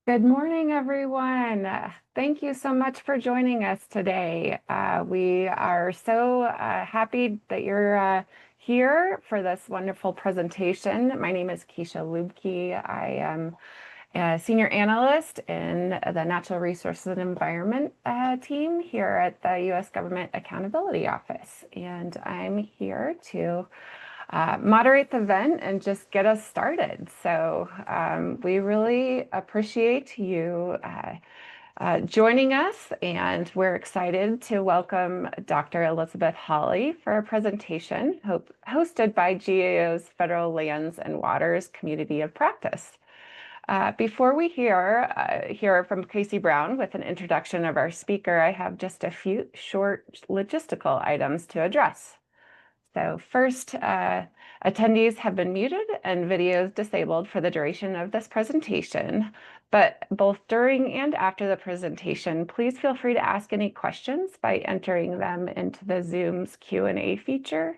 Good morning, everyone. Thank you so much for joining us today. We are so happy that you're here for this wonderful presentation. My name is Keisha Lubke. I am a senior analyst in the Natural Resources and Environment team here at the U.S. Government Accountability Office. And I'm here to moderate the event and just get us started. So we really appreciate you joining us, and we're excited to welcome Dr. Elizabeth Holley for a presentation hosted by GAO's Federal Lands and Waters Community of Practice. Before we hear from Casey Brown with an introduction of our speaker, I have just a few short logistical items to address. So first, attendees have been muted and videos disabled for the duration of this presentation, but both during and after the presentation, please feel free to ask any questions by entering them into the Zoom's Q&A feature,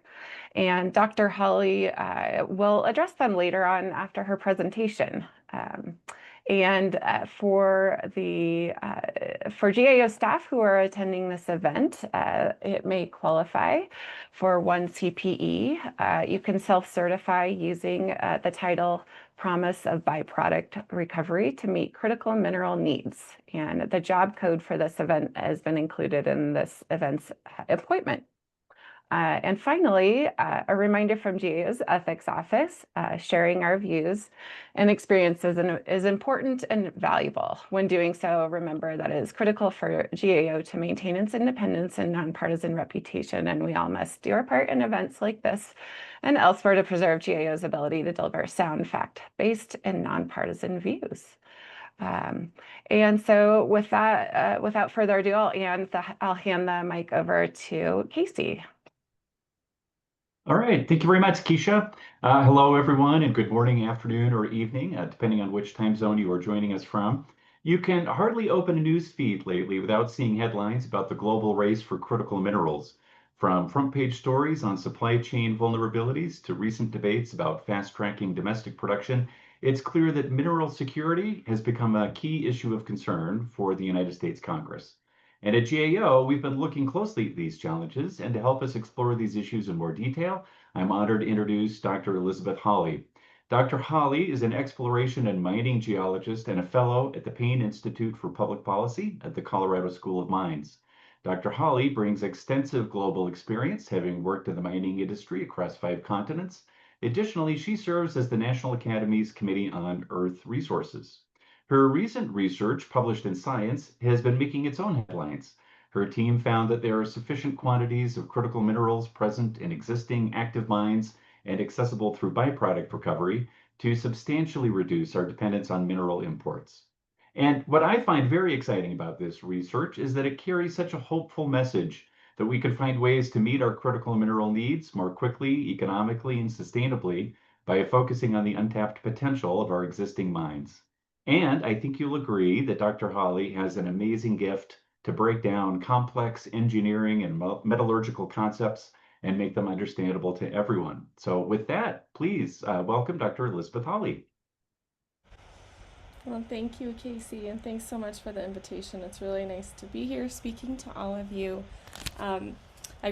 and Dr. Holley will address them later on after her presentation. For GAO staff who are attending this event, it may qualify for one CPE. You can self-certify using the title Promise of Byproduct Recovery to meet critical mineral needs. And the job code for this event has been included in this event's appointment. And finally, a reminder from GAO's Ethics Office, sharing our views and experiences is important and valuable. When doing so, remember that it is critical for GAO to maintain its independence and nonpartisan reputation, and we all must do our part in events like this and elsewhere to preserve GAO's ability to deliver sound, fact-based and nonpartisan views. And so with that, without further ado, I'll hand the mic over to Casey. All right, thank you very much, Keisha. Hello, everyone, and good morning, afternoon, or evening, depending on which time zone you are joining us from. You can hardly open a news feed lately without seeing headlines about the global race for critical minerals. From front page stories on supply chain vulnerabilities to recent debates about fast-tracking domestic production, it's clear that mineral security has become a key issue of concern for the United States Congress. And at GAO, we've been looking closely at these challenges, and to help us explore these issues in more detail, I'm honored to introduce Dr. Elizabeth Holley. Dr. Holley is an exploration and mining geologist and a fellow at the Payne Institute for Public Policy at the Colorado School of Mines. Dr. Holley brings extensive global experience, having worked in the mining industry across 5 continents. Additionally, she serves as the National Academies Committee on Earth Resources. Her recent research, published in Science, has been making its own headlines. Her team found that there are sufficient quantities of critical minerals present in existing active mines and accessible through byproduct recovery to substantially reduce our dependence on mineral imports. And what I find very exciting about this research is that it carries such a hopeful message that we can find ways to meet our critical mineral needs more quickly, economically, and sustainably by focusing on the untapped potential of our existing mines. And I think you'll agree that Dr. Holley has an amazing gift to break down complex engineering and metallurgical concepts and make them understandable to everyone. So with that, please welcome Dr. Elizabeth Holley. Well, thank you, Casey, and thanks so much for the invitation. It's really nice to be here speaking to all of you. I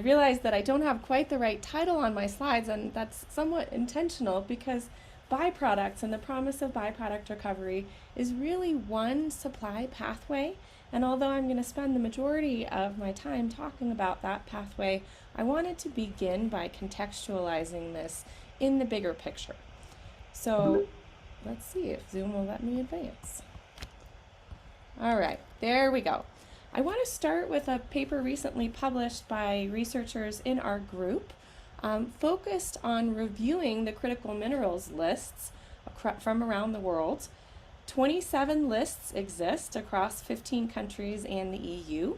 realize that I don't have quite the right title on my slides, and that's somewhat intentional because byproducts and the promise of byproduct recovery is really one supply pathway. And although I'm going to spend the majority of my time talking about that pathway, I wanted to begin by contextualizing this in the bigger picture. So let's see if Zoom will let me advance. All right, there we go. I want to start with a paper recently published by researchers in our group focused on reviewing the critical minerals lists from around the world. 27 lists exist across 15 countries and the EU.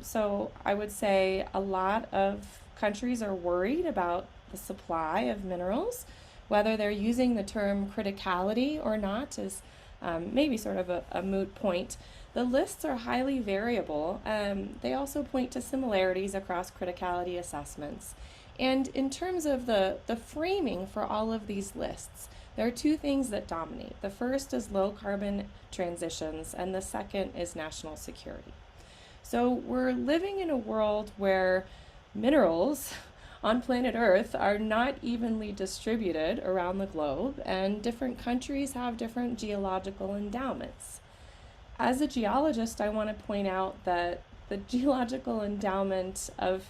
So I would say a lot of countries are worried about the supply of minerals. Whether they're using the term criticality or not is maybe sort of a moot point. The lists are highly variable. They also point to similarities across criticality assessments. And in terms of the framing for all of these lists, there are two things that dominate. The first is low carbon transitions, and the second is national security. So we're living in a world where minerals on planet Earth are not evenly distributed around the globe, and different countries have different geological endowments. As a geologist, I want to point out that the geological endowment of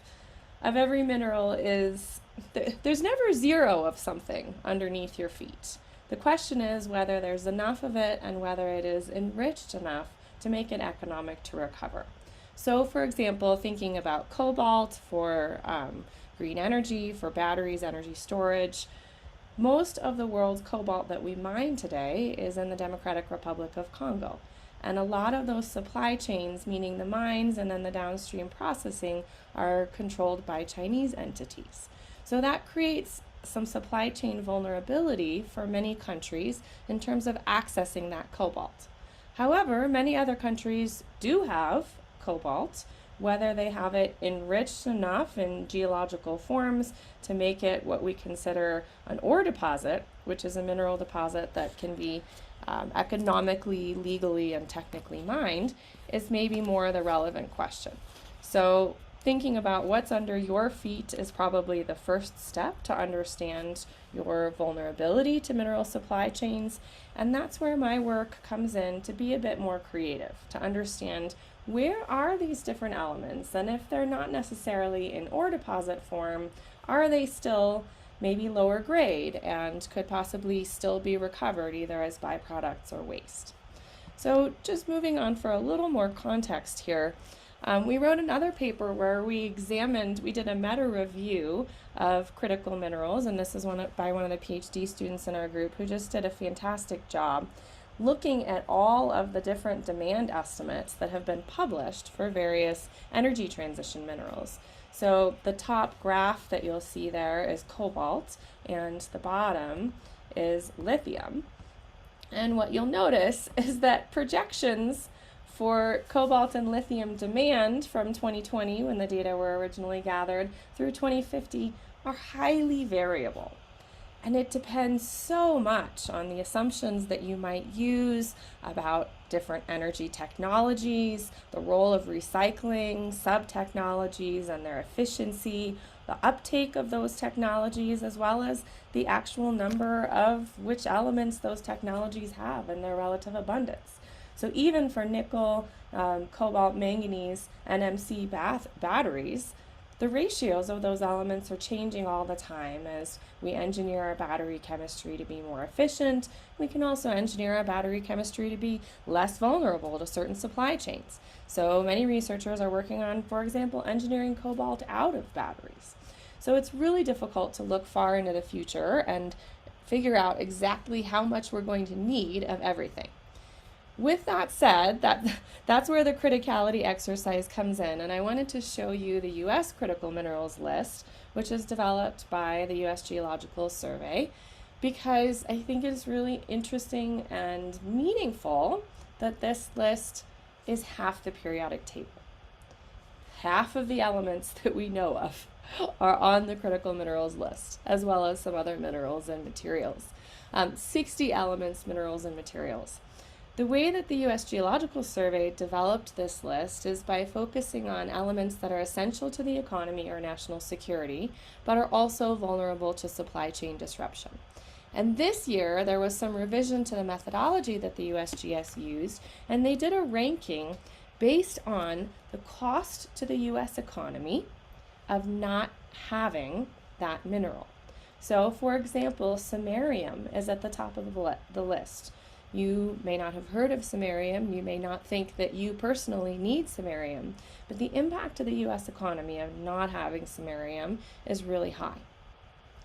every mineral is, there's never zero of something underneath your feet. The question is whether there's enough of it and whether it is enriched enough to make it economic to recover. So for example, thinking about cobalt for green energy, for batteries, energy storage, most of the world's cobalt that we mine today is in the Democratic Republic of Congo. And a lot of those supply chains, meaning the mines and then the downstream processing, are controlled by Chinese entities. So that creates some supply chain vulnerability for many countries in terms of accessing that cobalt. However, many other countries do have cobalt, whether they have it enriched enough in geological forms to make it what we consider an ore deposit, which is a mineral deposit that can be economically, legally, and technically mined, is maybe more the relevant question. So thinking about what's under your feet is probably the first step to understand your vulnerability to mineral supply chains, and that's where my work comes in to be a bit more creative, to understand where are these different elements, and if they're not necessarily in ore deposit form, are they still maybe lower grade and could possibly still be recovered either as byproducts or waste. So just moving on for a little more context here, we wrote another paper where we did a meta review of critical minerals, and this is by one of the PhD students in our group who just did a fantastic job looking at all of the different demand estimates that have been published for various energy transition minerals. So the top graph that you'll see there is cobalt, and the bottom is lithium. And what you'll notice is that projections for cobalt and lithium demand from 2020, when the data were originally gathered, through 2050 are highly variable. And it depends so much on the assumptions that you might use about different energy technologies, the role of recycling, sub-technologies and their efficiency, the uptake of those technologies, as well as the actual number of which elements those technologies have and their relative abundance. So even for nickel, cobalt, manganese, NMC batteries, the ratios of those elements are changing all the time as we engineer our battery chemistry to be more efficient. We can also engineer our battery chemistry to be less vulnerable to certain supply chains. So many researchers are working on, for example, engineering cobalt out of batteries. So it's really difficult to look far into the future and figure out exactly how much we're going to need of everything. With that said, that's where the criticality exercise comes in, and I wanted to show you the U.S. critical minerals list, which is developed by the U.S. Geological Survey, because I think it's really interesting and meaningful that this list is half the periodic table. Half of the elements that we know of are on the critical minerals list, as well as some other minerals and materials. 60 elements, minerals, and materials. The way that the U.S. Geological Survey developed this list is by focusing on elements that are essential to the economy or national security, but are also vulnerable to supply chain disruption. And this year, there was some revision to the methodology that the USGS used, and they did a ranking based on the cost to the U.S. economy of not having that mineral. So, for example, samarium is at the top of the list. You may not have heard of samarium, you may not think that you personally need samarium, but the impact to the U.S. economy of not having samarium is really high.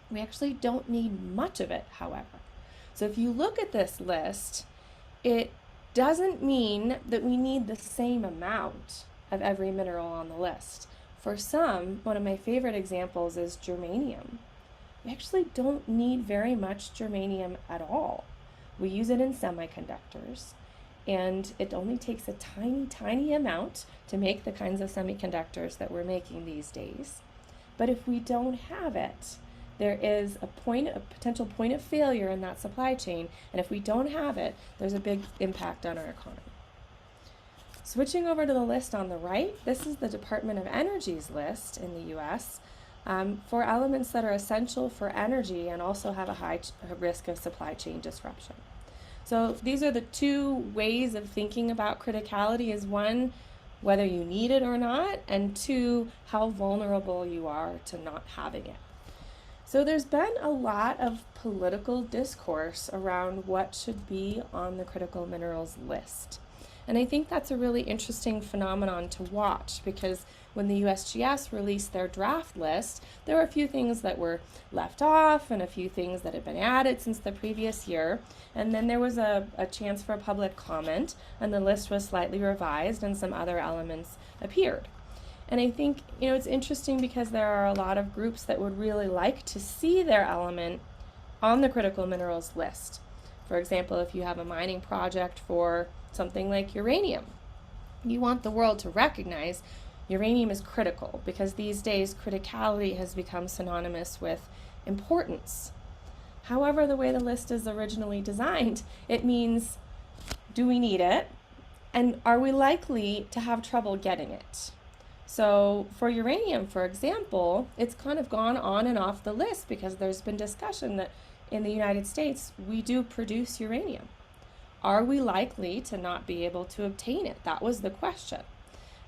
We actually don't need much of it, however. So if you look at this list, it doesn't mean that we need the same amount of every mineral on the list. For some, one of my favorite examples is germanium. We actually don't need very much germanium at all. We use it in semiconductors, and it only takes a tiny, tiny amount to make the kinds of semiconductors that we're making these days. But if we don't have it, there is a potential point of failure in that supply chain, and if we don't have it, there's a big impact on our economy. Switching over to the list on the right, this is the Department of Energy's list in the US for elements that are essential for energy and also have a high risk of supply chain disruption. So these are the two ways of thinking about criticality: is one, whether you need it or not, and two, how vulnerable you are to not having it. So there's been a lot of political discourse around what should be on the critical minerals list. And I think that's a really interesting phenomenon to watch, because when the USGS released their draft list, there were a few things that were left off and a few things that had been added since the previous year. And then there was a chance for a public comment, and the list was slightly revised and some other elements appeared. And I think, it's interesting because there are a lot of groups that would really like to see their element on the critical minerals list. For example, if you have a mining project for something like uranium, you want the world to recognize uranium is critical, because these days criticality has become synonymous with importance. However, the way the list is originally designed, it means, do we need it? And are we likely to have trouble getting it? So for uranium, for example, it's kind of gone on and off the list because there's been discussion that in the United States, we do produce uranium. Are we likely to not be able to obtain it? That was the question.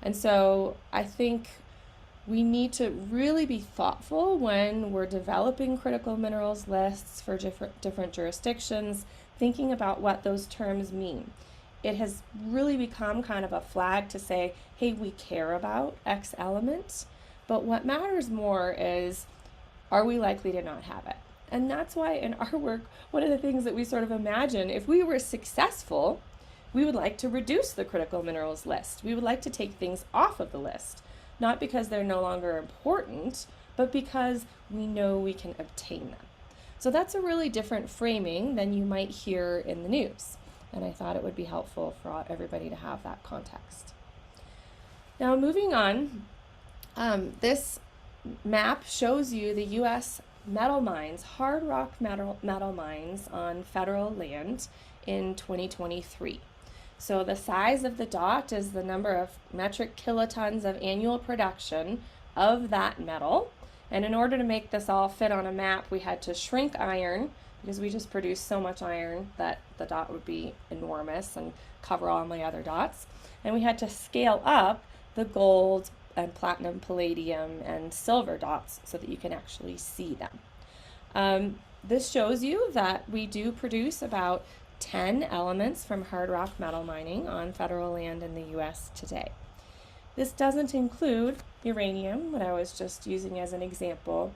And so I think we need to really be thoughtful when we're developing critical minerals lists for different jurisdictions, thinking about what those terms mean. It has really become kind of a flag to say, hey, we care about X elements, but what matters more is, are we likely to not have it? And that's why in our work, one of the things that we sort of imagine, if we were successful, we would like to reduce the critical minerals list. We would like to take things off of the list, not because they're no longer important, but because we know we can obtain them. So that's a really different framing than you might hear in the news. And I thought it would be helpful for everybody to have that context. Now moving on, this map shows you the U.S. metal mines, hard rock metal mines on federal land in 2023. So the size of the dot is the number of metric kilotons of annual production of that metal. And in order to make this all fit on a map, we had to shrink iron, because we just produce so much iron that the dot would be enormous and cover all my other dots. And we had to scale up the gold and platinum, palladium, and silver dots so that you can actually see them. This shows you that we do produce about 10 elements from hard rock metal mining on federal land in the US today. This doesn't include uranium, what I was just using as an example,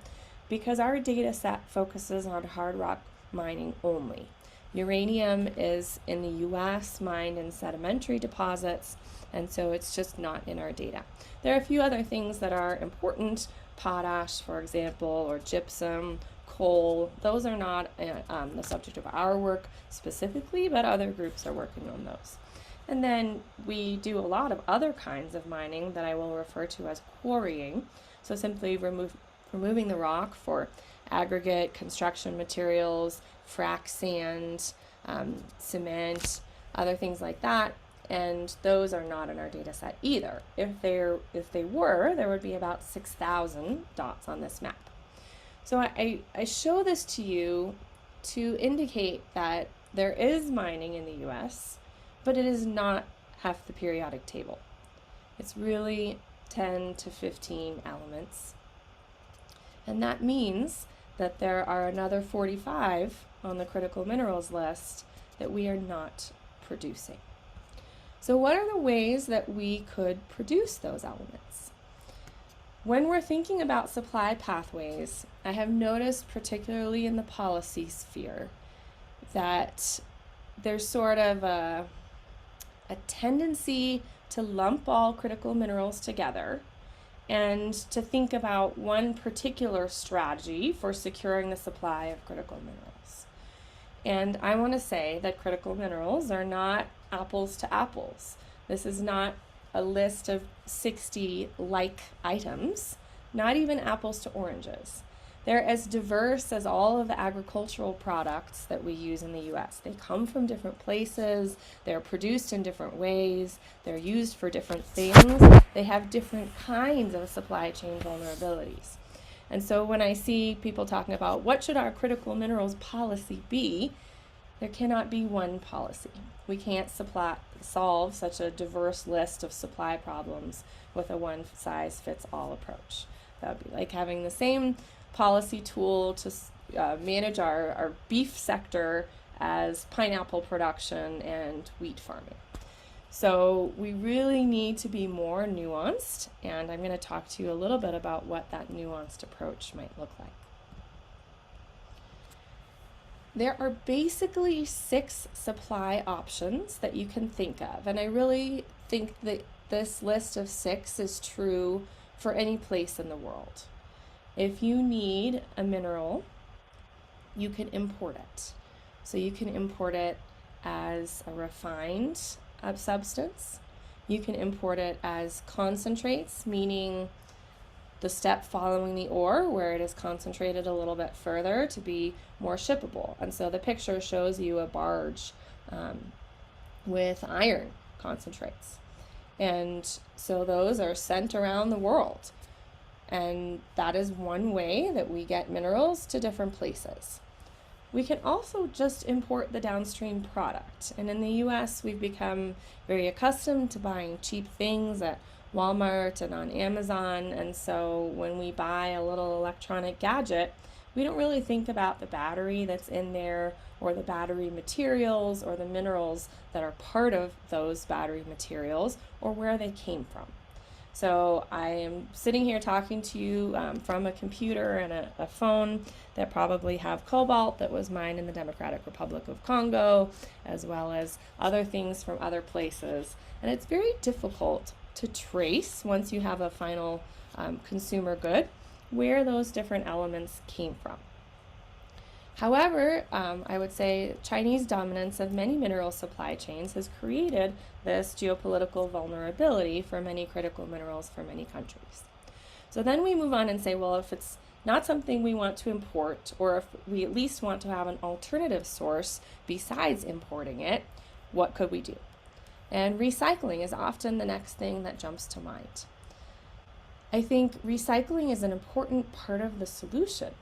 because our data set focuses on hard rock mining only. Uranium is in the US mined in sedimentary deposits, and so it's just not in our data. There are a few other things that are important, potash, for example, or gypsum, coal. Those are not the subject of our work specifically, but other groups are working on those. And then we do a lot of other kinds of mining that I will refer to as quarrying. So simply removing the rock for aggregate, construction materials, frac sand, cement, other things like that. And those are not in our data set either. If they were, there would be about 6,000 dots on this map. So I show this to you to indicate that there is mining in the US, but it is not half the periodic table. It's really 10 to 15 elements. And that means that there are another 45 on the critical minerals list that we are not producing. So what are the ways that we could produce those elements? When we're thinking about supply pathways, I have noticed, particularly in the policy sphere, that there's sort of a tendency to lump all critical minerals together and to think about one particular strategy for securing the supply of critical minerals. And I want to say that critical minerals are not apples to apples. This is not a list of 60 like items, not even apples to oranges. They're as diverse as all of the agricultural products that we use in the US. They come from different places, they're produced in different ways, they're used for different things, they have different kinds of supply chain vulnerabilities. And so when I see people talking about what should our critical minerals policy be, there cannot be one policy. We can't solve such a diverse list of supply problems with a one-size-fits-all approach. That would be like having the same policy tool to manage our beef sector as pineapple production and wheat farming. So we really need to be more nuanced, and I'm going to talk to you a little bit about what that nuanced approach might look like. There are basically 6 supply options that you can think of, and I really think that this list of 6 is true for any place in the world. If you need a mineral, you can import it. So you can import it as a refined substance. You can import it as concentrates, meaning the step following the ore where it is concentrated a little bit further to be more shippable. And so the picture shows you a barge with iron concentrates. And so those are sent around the world. And that is one way that we get minerals to different places. We can also just import the downstream product. And in the US, we've become very accustomed to buying cheap things at Walmart and on Amazon. And so when we buy a little electronic gadget, we don't really think about the battery that's in there or the battery materials or the minerals that are part of those battery materials or where they came from. So I am sitting here talking to you from a computer and a phone that probably have cobalt that was mined in the Democratic Republic of Congo, as well as other things from other places. And it's very difficult to trace, once you have a final consumer good, where those different elements came from. However, I would say Chinese dominance of many mineral supply chains has created this geopolitical vulnerability for many critical minerals for many countries. So then we move on and say, well, if it's not something we want to import, or if we at least want to have an alternative source besides importing it, what could we do? And recycling is often the next thing that jumps to mind. I think recycling is an important part of the solution,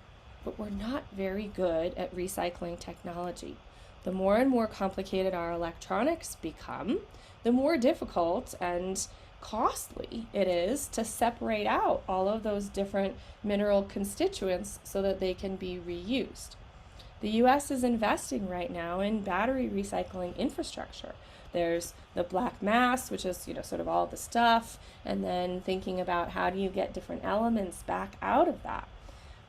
but we're not very good at recycling technology. The more and more complicated our electronics become, the more difficult and costly it is to separate out all of those different mineral constituents so that they can be reused. The US is investing right now in battery recycling infrastructure. There's the black mass, which is, sort of all the stuff, and then thinking about how do you get different elements back out of that.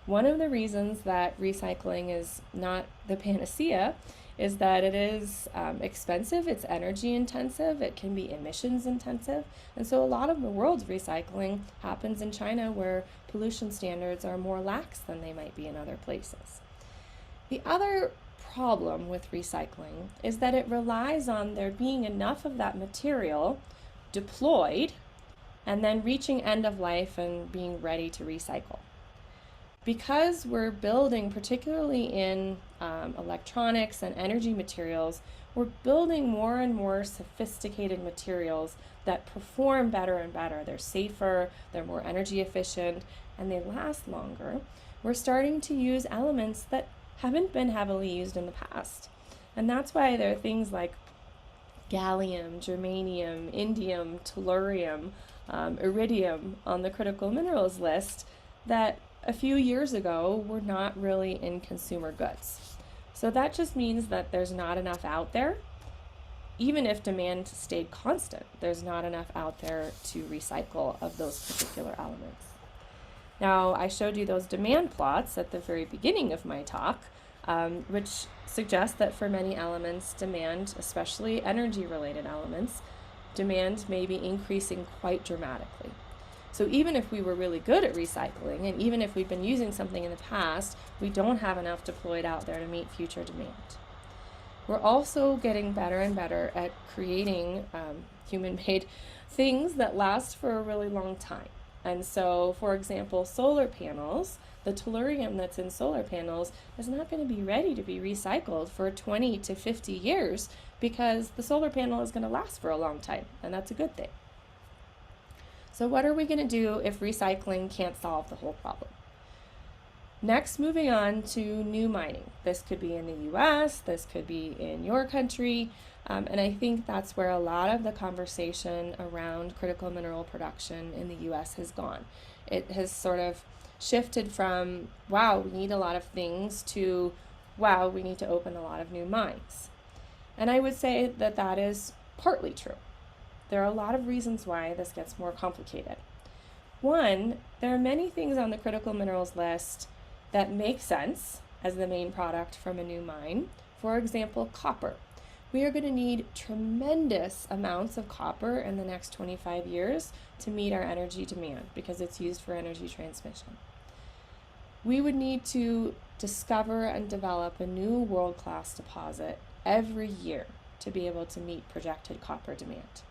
One of the reasons that recycling is not the panacea is that it is expensive, it's energy intensive, it can be emissions intensive, and so a lot of the world's recycling happens in China where pollution standards are more lax than they might be in other places. The other problem with recycling is that it relies on there being enough of that material deployed and then reaching end of life and being ready to recycle. Because we're building, particularly in electronics and energy materials, we're building more and more sophisticated materials that perform better and better. They're safer, they're more energy efficient, and they last longer. We're starting to use elements that haven't been heavily used in the past. And that's why there are things like gallium, germanium, indium, tellurium, iridium on the critical minerals list that a few years ago were not really in consumer goods. So that just means that there's not enough out there. Even if demand stayed constant, there's not enough out there to recycle of those particular elements. Now, I showed you those demand plots at the very beginning of my talk, which suggest that for many elements, demand, especially energy-related elements, demand may be increasing quite dramatically. So even if we were really good at recycling, and even if we've been using something in the past, we don't have enough deployed out there to meet future demand. We're also getting better and better at creating human-made things that last for a really long time. And so, for example, solar panels the tellurium that's in solar panels is not going to be ready to be recycled for 20 to 50 years because the solar panel is going to last for a long time, and that's a good thing. So what are we going to do if recycling can't solve the whole problem? Next, moving on to new mining. This could be in the US, this could be in your country, and I think that's where a lot of the conversation around critical mineral production in the US has gone. It has sort of shifted from, wow, we need a lot of things, to, wow, we need to open a lot of new mines. And I would say that that is partly true. There are a lot of reasons why this gets more complicated. One, there are many things on the critical minerals list that make sense as the main product from a new mine. For example, copper. We are going to need tremendous amounts of copper in the next 25 years to meet our energy demand because it's used for energy transmission. We would need to discover and develop a new world-class deposit every year to be able to meet projected copper demand.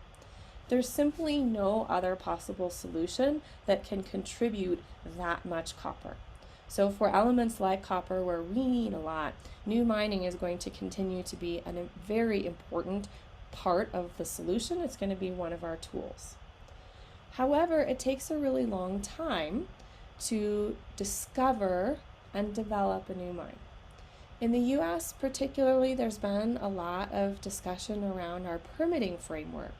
There's simply no other possible solution that can contribute that much copper. So for elements like copper, where we need a lot, new mining is going to continue to be a very important part of the solution. It's going to be one of our tools. However, it takes a really long time to discover and develop a new mine. In the US particularly, there's been a lot of discussion around our permitting framework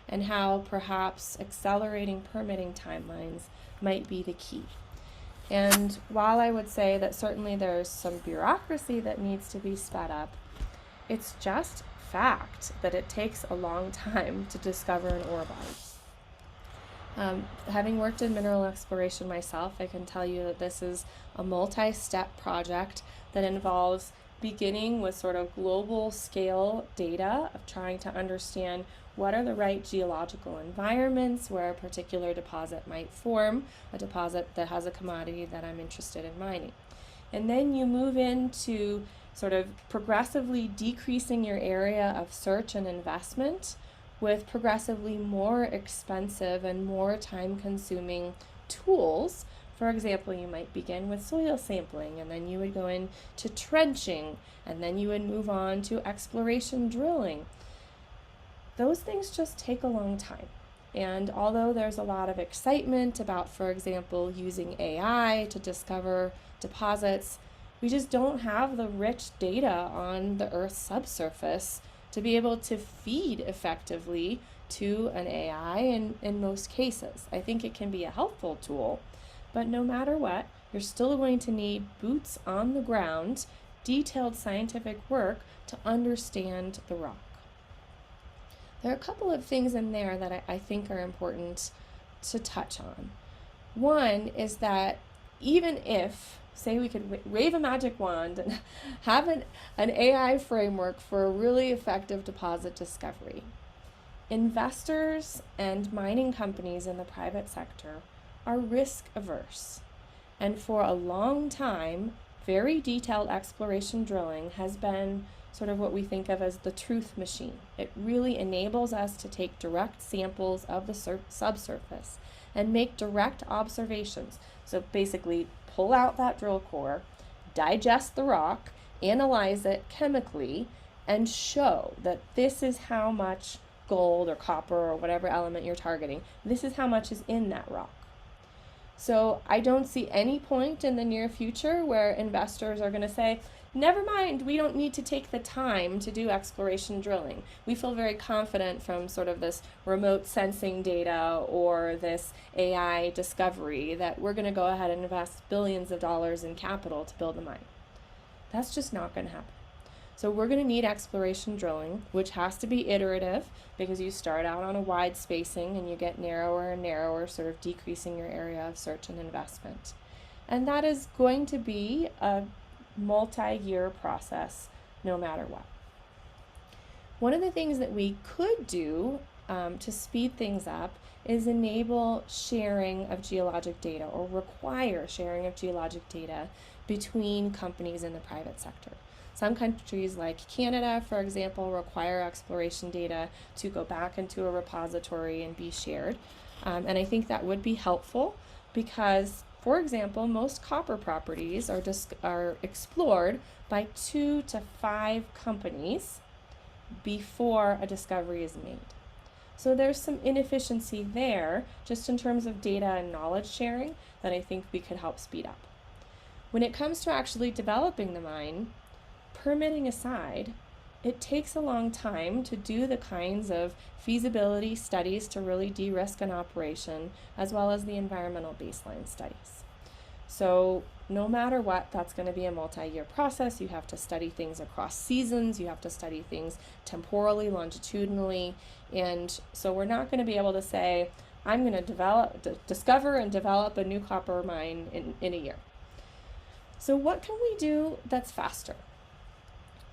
and how perhaps accelerating permitting timelines might be the key. And while I would say that certainly there's some bureaucracy that needs to be sped up, it's just fact that it takes a long time to discover an ore body. Having worked in mineral exploration myself, I can tell you that this is a multi-step project that involves beginning with sort of global scale data of trying to understand what are the right geological environments where a particular deposit might form, a deposit that has a commodity that I'm interested in mining. And then you move into sort of progressively decreasing your area of search and investment with progressively more expensive and more time-consuming tools. For example, you might begin with soil sampling, and then you would go into trenching, and then you would move on to exploration drilling. Those things just take a long time. And although there's a lot of excitement about, for example, using AI to discover deposits, we just don't have the rich data on the Earth's subsurface to be able to feed effectively to an AI in most cases. I think it can be a helpful tool, but no matter what, you're still going to need boots on the ground, detailed scientific work to understand the rock. There are a couple of things in there that I think are important to touch on. One is that even if, say, we could wave a magic wand and have an AI framework for a really effective deposit discovery, investors and mining companies in the private sector are risk averse. And for a long time, very detailed exploration drilling has been sort of what we think of as the truth machine. It really enables us to take direct samples of the subsurface and make direct observations. So basically pull out that drill core, digest the rock, analyze it chemically, and show that this is how much gold or copper or whatever element you're targeting, this is how much is in that rock. So I don't see any point in the near future where investors are going to say, never mind, we don't need to take the time to do exploration drilling. We feel very confident from sort of this remote sensing data or this AI discovery that we're going to go ahead and invest billions of dollars in capital to build a mine. That's just not going to happen. So we're going to need exploration drilling, which has to be iterative because you start out on a wide spacing and you get narrower and narrower, sort of decreasing your area of search and investment. And that is going to be a multi-year process no matter what. One of the things that we could do to speed things up is enable sharing of geologic data or require sharing of geologic data between companies in the private sector. Some countries like Canada, for example, require exploration data to go back into a repository and be shared. And I think that would be helpful because For example, most copper properties are explored by 2 to 5 companies before a discovery is made. So there's some inefficiency there, just in terms of data and knowledge sharing, that I think we could help speed up. When it comes to actually developing the mine, permitting aside, it takes a long time to do the kinds of feasibility studies to really de-risk an operation, as well as the environmental baseline studies. So no matter what, that's going to be a multi-year process. You have to study things across seasons, you have to study things temporally, longitudinally, and so we're not going to be able to say, I'm going to discover and develop a new copper mine in a year. So what can we do that's faster?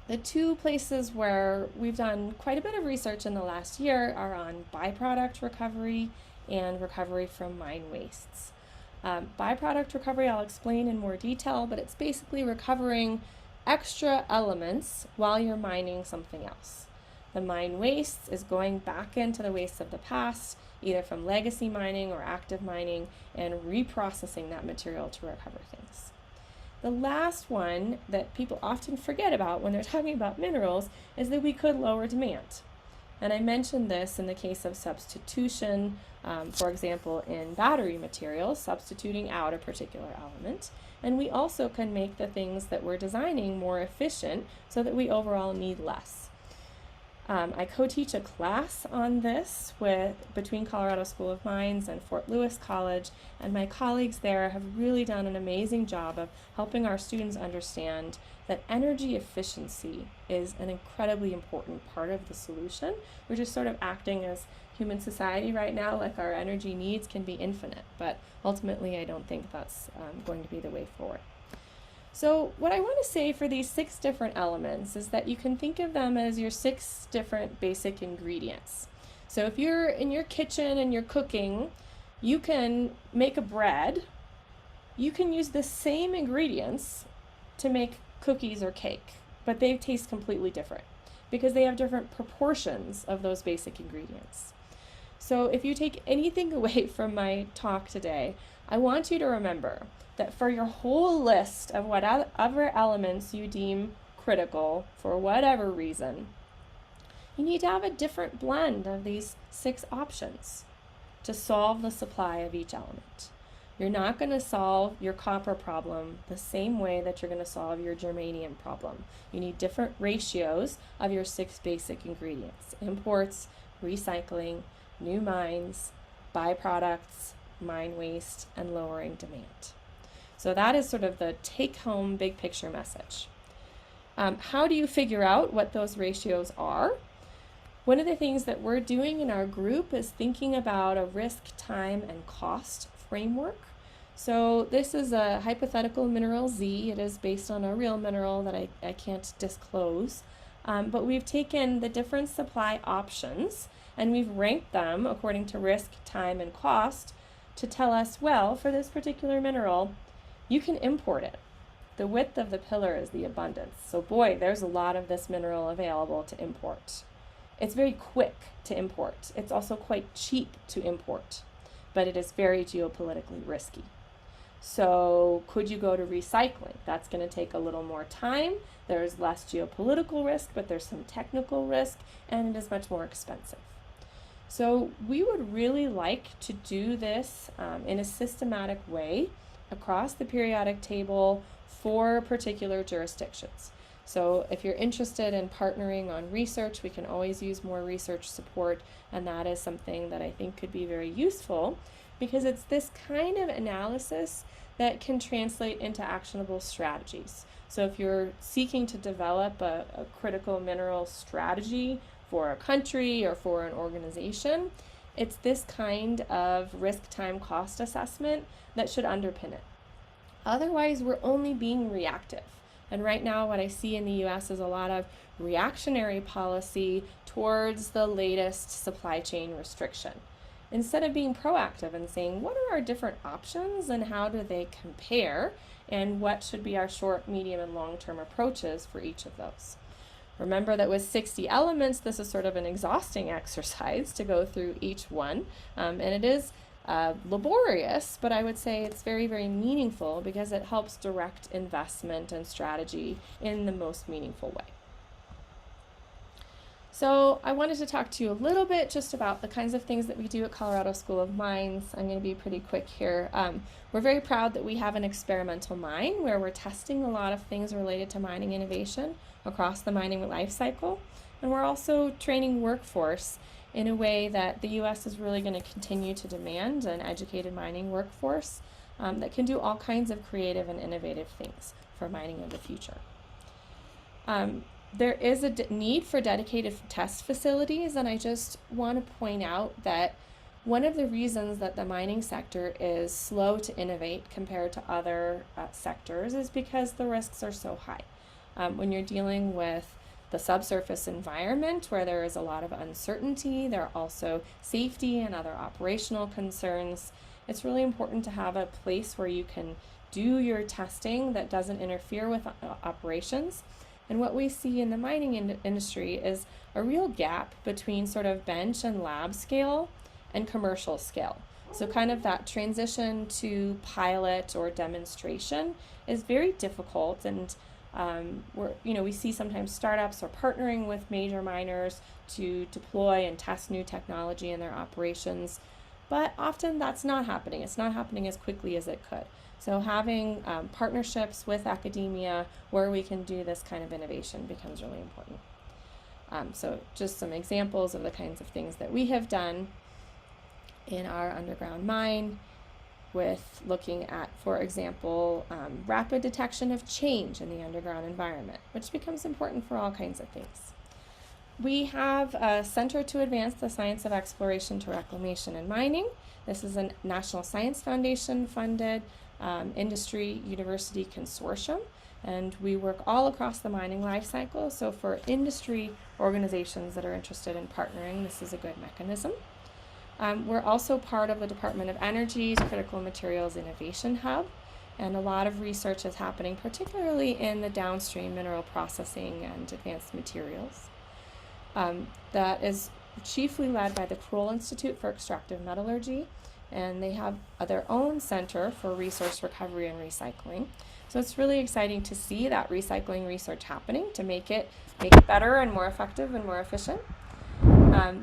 The 2 places where we've done quite a bit of research in the last year are on byproduct recovery and recovery from mine wastes. Byproduct recovery I'll explain in more detail, but it's basically recovering extra elements while you're mining something else. The mine waste is going back into the wastes of the past, either from legacy mining or active mining, and reprocessing that material to recover things. The last one that people often forget about when they're talking about minerals is that we could lower demand. And I mentioned this in the case of substitution, for example, in battery materials, substituting out a particular element. And we also can make the things that we're designing more efficient so that we overall need less. I co-teach a class on this between Colorado School of Mines and Fort Lewis College, and my colleagues there have really done an amazing job of helping our students understand that energy efficiency is an incredibly important part of the solution. We're just sort of acting as human society right now, like our energy needs can be infinite, but ultimately I don't think that's going to be the way forward. So what I want to say for these 6 different elements is that you can think of them as your 6 different basic ingredients. So if you're in your kitchen and you're cooking, you can make a bread. You can use the same ingredients to make cookies or cake, but they taste completely different because they have different proportions of those basic ingredients. So if you take anything away from my talk today, I want you to remember that for your whole list of whatever elements you deem critical for whatever reason, you need to have a different blend of these 6 options to solve the supply of each element. You're not going to solve your copper problem the same way that you're going to solve your germanium problem. You need different ratios of your 6 basic ingredients: imports, recycling, new mines, byproducts, mine waste, and lowering demand. So that is sort of the take-home big picture message. How do you figure out what those ratios are? One of the things that we're doing in our group is thinking about a risk, time, and cost framework. So this is a hypothetical mineral Z. It is based on a real mineral that I can't disclose. But we've taken the different supply options and we've ranked them according to risk, time, and cost to tell us, well, for this particular mineral, you can import it. The width of the pillar is the abundance. So boy, there's a lot of this mineral available to import. It's very quick to import. It's also quite cheap to import, but it is very geopolitically risky. So could you go to recycling? That's going to take a little more time. There's less geopolitical risk, but there's some technical risk, and it is much more expensive. So we would really like to do this in a systematic way across the periodic table for particular jurisdictions. So if you're interested in partnering on research, we can always use more research support, and that is something that I think could be very useful because it's this kind of analysis that can translate into actionable strategies. So if you're seeking to develop a critical mineral strategy for a country or for an organization, it's this kind of risk, time, cost assessment that should underpin it. Otherwise, we're only being reactive. And right now, what I see in the US is a lot of reactionary policy towards the latest supply chain restriction, instead of being proactive and saying, what are our different options and how do they compare? And what should be our short, medium, and long-term approaches for each of those? Remember that with 60 elements, this is sort of an exhausting exercise to go through each one. And it is laborious, but I would say it's very, very meaningful because it helps direct investment and strategy in the most meaningful way. So I wanted to talk to you a little bit just about the kinds of things that we do at Colorado School of Mines. I'm going to be pretty quick here. We're very proud that we have an experimental mine where we're testing a lot of things related to mining innovation across the mining life cycle. And we're also training workforce in a way that the U.S. is really going to continue to demand an educated mining workforce that can do all kinds of creative and innovative things for mining of the future. There is a need for dedicated test facilities, and I just want to point out that one of the reasons that the mining sector is slow to innovate compared to other sectors is because the risks are so high. When you're dealing with the subsurface environment where there is a lot of uncertainty, there are also safety and other operational concerns. It's really important to have a place where you can do your testing that doesn't interfere with operations. And what we see in the mining industry is a real gap between sort of bench and lab scale and commercial scale. So kind of that transition to pilot or demonstration is very difficult, and we see sometimes startups are partnering with major miners to deploy and test new technology in their operations, but often that's not happening. It's not happening as quickly as it could. So having partnerships with academia where we can do this kind of innovation becomes really important. So just some examples of the kinds of things that we have done in our underground mine with looking at, for example, rapid detection of change in the underground environment, which becomes important for all kinds of things. We have a Center to Advance the Science of Exploration to Reclamation and Mining. This is a National Science Foundation funded industry university consortium, and we work all across the mining life cycle. So for industry organizations that are interested in partnering, this is a good mechanism. We're also part of the Department of Energy's Critical Materials Innovation Hub, and a lot of research is happening, particularly in the downstream mineral processing and advanced materials. That is chiefly led by the Payne Institute for Extractive Metallurgy, and they have their own center for resource recovery and recycling. So it's really exciting to see that recycling research happening to make it better and more effective and more efficient.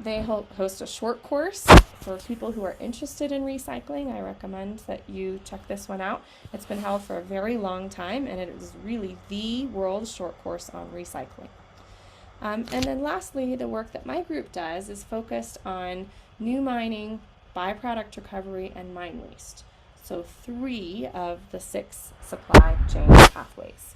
They host a short course for people who are interested in recycling. I recommend that you check this one out. It's been held for a very long time, and it is really the world short course on recycling. And then lastly, the work that my group does is focused on new mining, byproduct recovery, and mine waste. So 3 of the 6 supply chain pathways.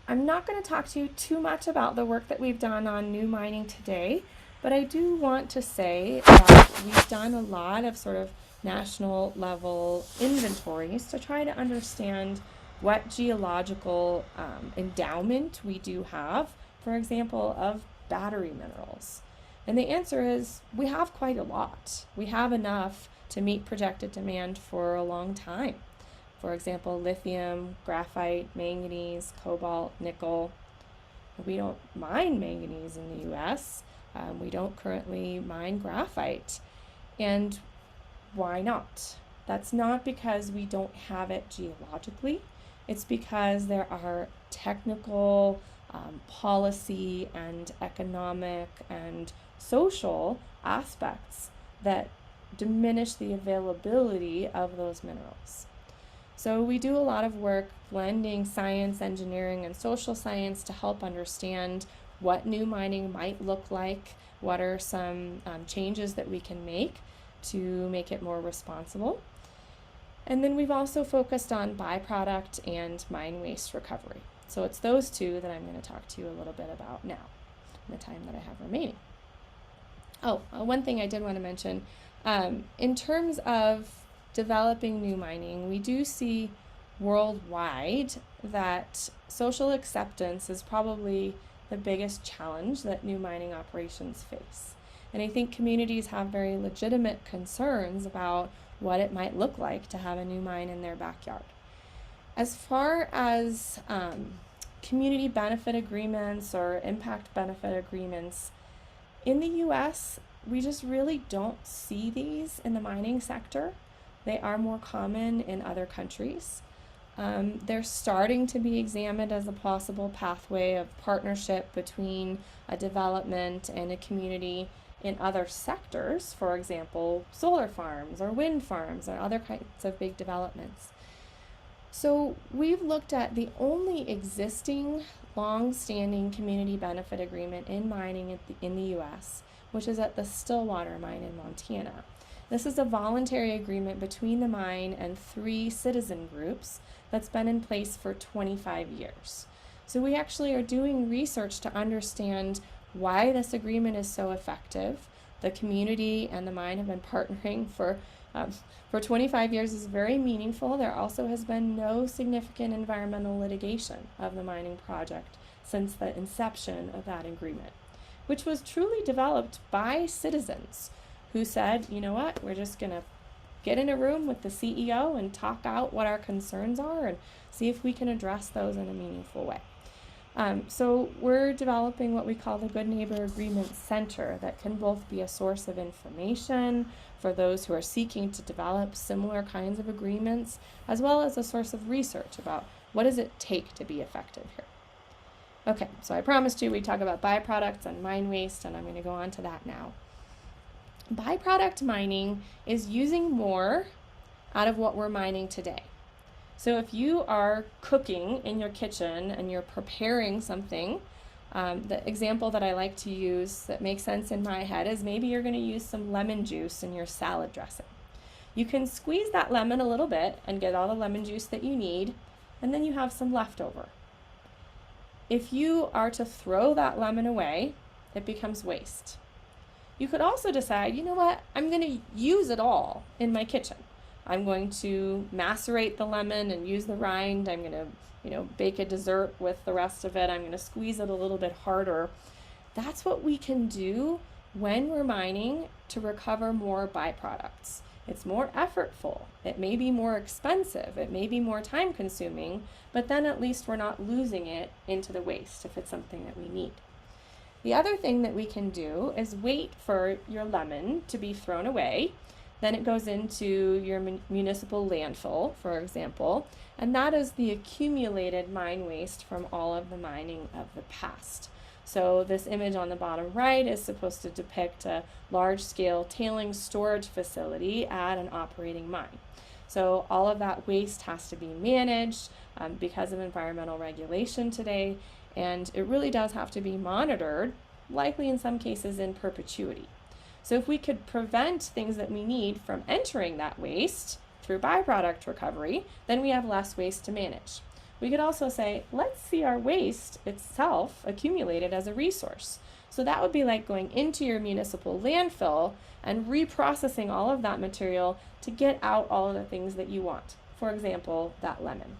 I'm not going to talk to you too much about the work that we've done on new mining today, but I do want to say that we've done a lot of sort of national level inventories to try to understand what geological endowment we do have, for example, of battery minerals. And the answer is we have quite a lot. We have enough to meet projected demand for a long time. For example, lithium, graphite, manganese, cobalt, nickel. We don't mine manganese in the US. We don't currently mine graphite. And why not? That's not because we don't have it geologically. It's because there are technical, policy, and economic and social aspects that diminish the availability of those minerals. So we do a lot of work blending science, engineering, and social science to help understand what new mining might look like, what are some changes that we can make to make it more responsible. And then we've also focused on byproduct and mine waste recovery. So it's those 2 that I'm going to talk to you a little bit about now, in the time that I have remaining. One thing I did want to mention, in terms of developing new mining, we do see worldwide that social acceptance is probably the biggest challenge that new mining operations face. And I think communities have very legitimate concerns about what it might look like to have a new mine in their backyard. As far as community benefit agreements or impact benefit agreements, in the US, we just really don't see these in the mining sector. They are more common in other countries. They're starting to be examined as a possible pathway of partnership between a development and a community in other sectors, for example, solar farms or wind farms or other kinds of big developments. So we've looked at the only existing long-standing community benefit agreement in mining in the US, which is at the Stillwater mine in Montana. This is a voluntary agreement between the mine and 3 citizen groups that's been in place for 25 years. So we actually are doing research to understand why this agreement is so effective. The community and the mine have been partnering for 25 years is very meaningful. There also has been no significant environmental litigation of the mining project since the inception of that agreement, which was truly developed by citizens who said, you know what, we're just going to get in a room with the CEO and talk out what our concerns are and see if we can address those in a meaningful way. So we're developing what we call the Good Neighbor Agreement Center that can both be a source of information for those who are seeking to develop similar kinds of agreements, as well as a source of research about what does it take to be effective here. Okay, so I promised you we'd talk about byproducts and mine waste, and I'm going to go on to that now. Byproduct mining is using more out of what we're mining today. So if you are cooking in your kitchen and you're preparing something, the example that I like to use that makes sense in my head is maybe you're going to use some lemon juice in your salad dressing. You can squeeze that lemon a little bit and get all the lemon juice that you need, and then you have some leftover. If you are to throw that lemon away, it becomes waste. You could also decide, you know what, I'm going to use it all in my kitchen. I'm going to macerate the lemon and use the rind. I'm going to, bake a dessert with the rest of it. I'm going to squeeze it a little bit harder. That's what we can do when we're mining to recover more byproducts. It's more effortful. It may be more expensive. It may be more time consuming, but then at least we're not losing it into the waste if it's something that we need. The other thing that we can do is wait for your lemon to be thrown away. Then it goes into your municipal landfill, for example, and that is the accumulated mine waste from all of the mining of the past. So this image on the bottom right is supposed to depict a large-scale tailings storage facility at an operating mine. So all of that waste has to be managed because of environmental regulation today, and it really does have to be monitored, likely in some cases in perpetuity. So if we could prevent things that we need from entering that waste through byproduct recovery, then we have less waste to manage. We could also say, let's see our waste itself accumulated as a resource. So that would be like going into your municipal landfill and reprocessing all of that material to get out all of the things that you want. For example, that lemon.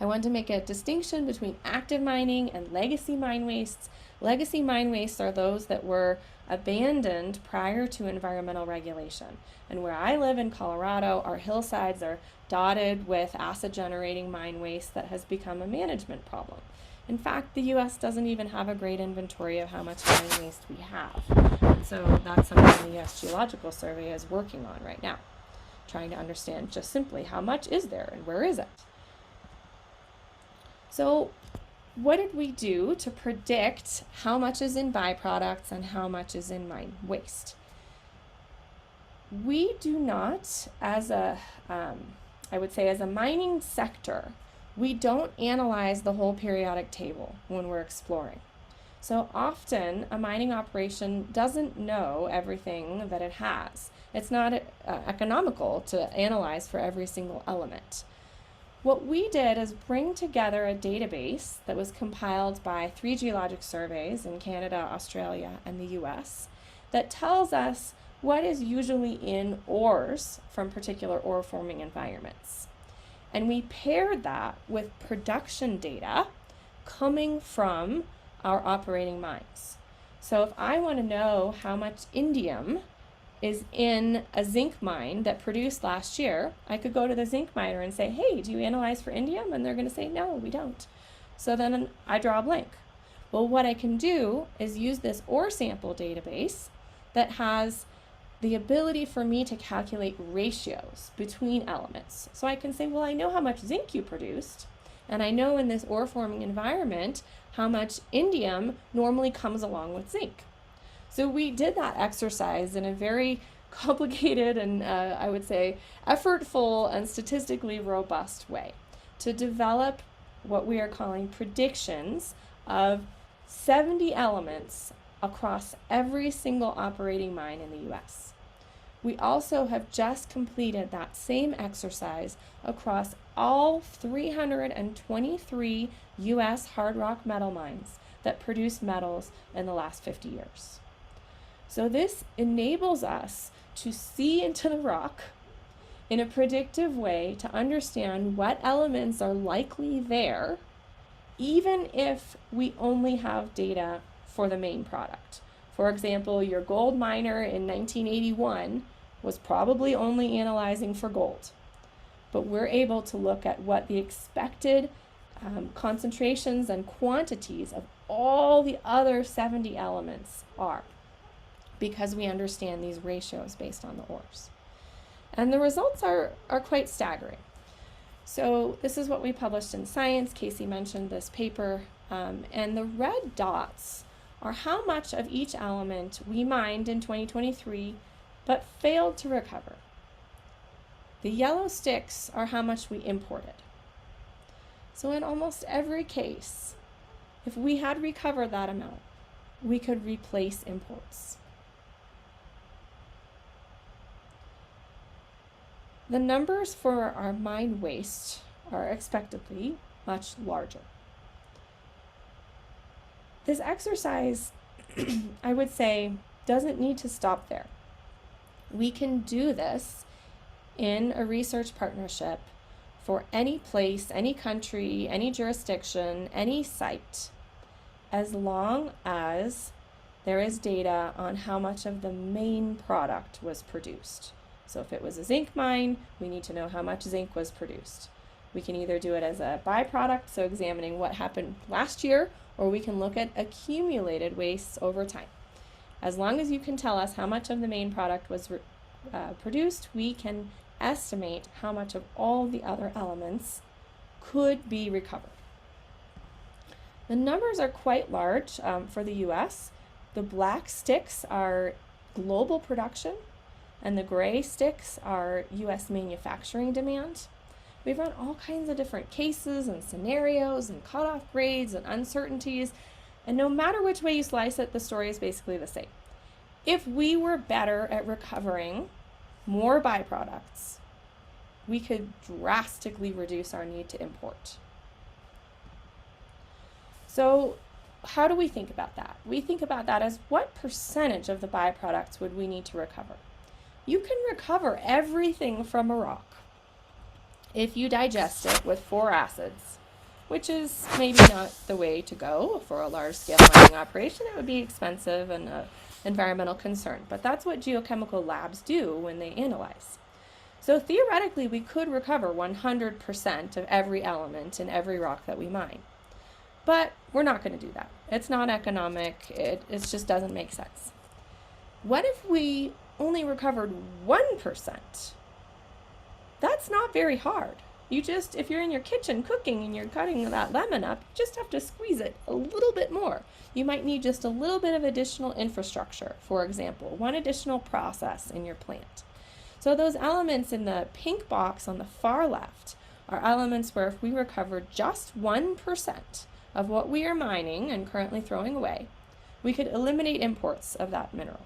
I want to make a distinction between active mining and legacy mine wastes. Legacy mine wastes are those that were abandoned prior to environmental regulation. And where I live in Colorado, our hillsides are dotted with acid-generating mine waste that has become a management problem. In fact, the US doesn't even have a great inventory of how much mine waste we have. And so that's something the US Geological Survey is working on right now, trying to understand just simply how much is there and where is it. So what did we do to predict how much is in byproducts and how much is in mine waste? We do not, as a mining sector, we don't analyze the whole periodic table when we're exploring. So often a mining operation doesn't know everything that it has. It's not economical to analyze for every single element. What we did is bring together a database that was compiled by 3 geologic surveys in Canada, Australia, and the US that tells us what is usually in ores from particular ore forming environments. And we paired that with production data coming from our operating mines. So if I want to know how much indium is in a zinc mine that produced last year, I could go to the zinc miner and say, hey, do you analyze for indium? And they're going to say, no, we don't. So then I draw a blank. Well, what I can do is use this ore sample database that has the ability for me to calculate ratios between elements. So I can say, well, I know how much zinc you produced, and I know in this ore forming environment how much indium normally comes along with zinc. So we did that exercise in a very complicated and I would say effortful and statistically robust way to develop what we are calling predictions of 70 elements across every single operating mine in the US. We also have just completed that same exercise across all 323 US hard rock metal mines that produce metals in the last 50 years. So this enables us to see into the rock in a predictive way to understand what elements are likely there, even if we only have data for the main product. For example, your gold miner in 1981 was probably only analyzing for gold, but we're able to look at what the expected concentrations and quantities of all the other 70 elements are, because we understand these ratios based on the ores. And the results are quite staggering. So this is what we published in Science. Casey mentioned this paper, and the red dots are how much of each element we mined in 2023 but failed to recover. The yellow sticks are how much we imported. So in almost every case, if we had recovered that amount, we could replace imports. The numbers for our mine waste are expectedly much larger. This exercise, I would say, doesn't need to stop there. We can do this in a research partnership for any place, any country, any jurisdiction, any site, as long as there is data on how much of the main product was produced. So if it was a zinc mine, we need to know how much zinc was produced. We can either do it as a byproduct, so examining what happened last year, or we can look at accumulated wastes over time. As long as you can tell us how much of the main product was produced, we can estimate how much of all the other elements could be recovered. The numbers are quite large for the US. The black sticks are global production, and the gray sticks are US manufacturing demand. We've run all kinds of different cases and scenarios and cutoff grades and uncertainties, and no matter which way you slice it, the story is basically the same. If we were better at recovering more byproducts, we could drastically reduce our need to import. So how do we think about that? We think about that as what percentage of the byproducts would we need to recover? You can recover everything from a rock if you digest it with 4 acids, which is maybe not the way to go for a large-scale mining operation. It would be expensive and an environmental concern, but that's what geochemical labs do when they analyze. So theoretically, we could recover 100% of every element in every rock that we mine, but we're not going to do that. It's not economic. It just doesn't make sense. What if we only recovered 1%? That's not very hard. If you're in your kitchen cooking and you're cutting that lemon up, you just have to squeeze it a little bit more. You might need just a little bit of additional infrastructure, for example, one additional process in your plant. So those elements in the pink box on the far left are elements where if we recover just 1% of what we are mining and currently throwing away, we could eliminate imports of that mineral.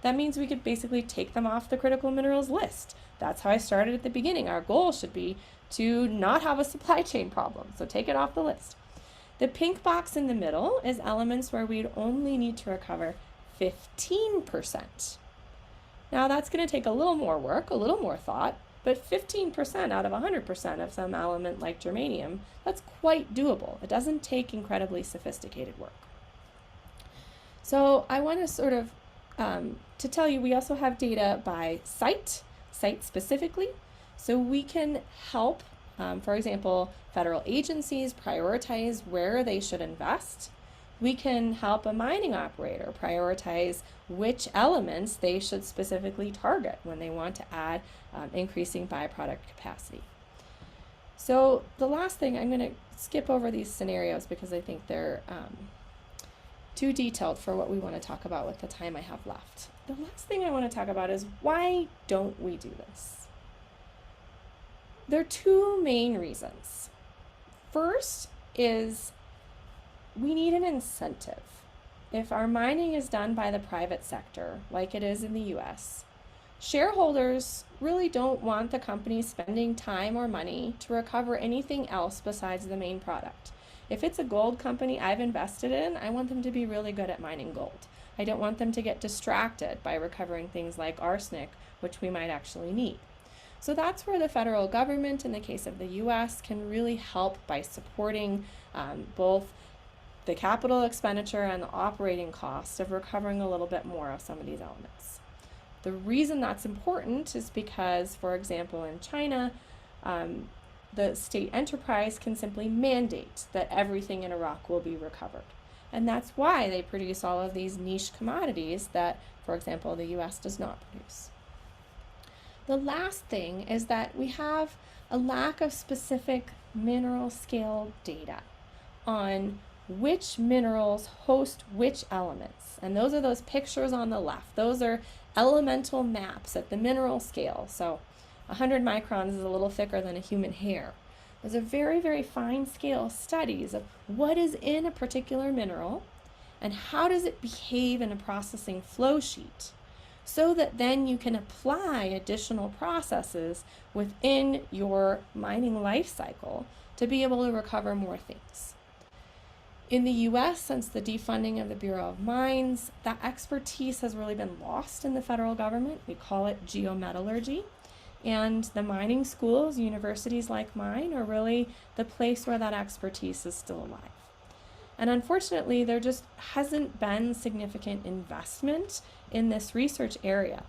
That means we could basically take them off the critical minerals list. That's how I started at the beginning. Our goal should be to not have a supply chain problem, so take it off the list. The pink box in the middle is elements where we'd only need to recover 15%. Now that's going to take a little more work, a little more thought, but 15% out of 100% of some element like germanium, that's quite doable. It doesn't take incredibly sophisticated work. So I want to sort of to tell you, we also have data by site specifically, so we can help, for example, federal agencies prioritize where they should invest. We can help a mining operator prioritize which elements they should specifically target when they want to add increasing byproduct capacity. So the last thing, I'm going to skip over these scenarios because I think they're too detailed for what we want to talk about with the time I have left. The last thing I want to talk about is, why don't we do this? There are two main reasons. First is we need an incentive. If our mining is done by the private sector, like it is in the US, shareholders really don't want the company spending time or money to recover anything else besides the main product. If it's a gold company I've invested in, I want them to be really good at mining gold. I don't want them to get distracted by recovering things like arsenic, which we might actually need. So that's where the federal government, in the case of the US, can really help by supporting both the capital expenditure and the operating cost of recovering a little bit more of some of these elements. The reason that's important is because, for example, in China, the state enterprise can simply mandate that everything in a rock will be recovered. And that's why they produce all of these niche commodities that, for example, the US does not produce. The last thing is that we have a lack of specific mineral scale data on which minerals host which elements. And those are those pictures on the left. Those are elemental maps at the mineral scale. So 100 microns is a little thicker than a human hair. Those are very, very fine scale studies of what is in a particular mineral and how does it behave in a processing flow sheet, so that then you can apply additional processes within your mining life cycle to be able to recover more things. In the US, since the defunding of the Bureau of Mines, that expertise has really been lost in the federal government. We call it geometallurgy. And the mining schools, universities like mine, are really the place where that expertise is still alive. And unfortunately, there just hasn't been significant investment in this research area.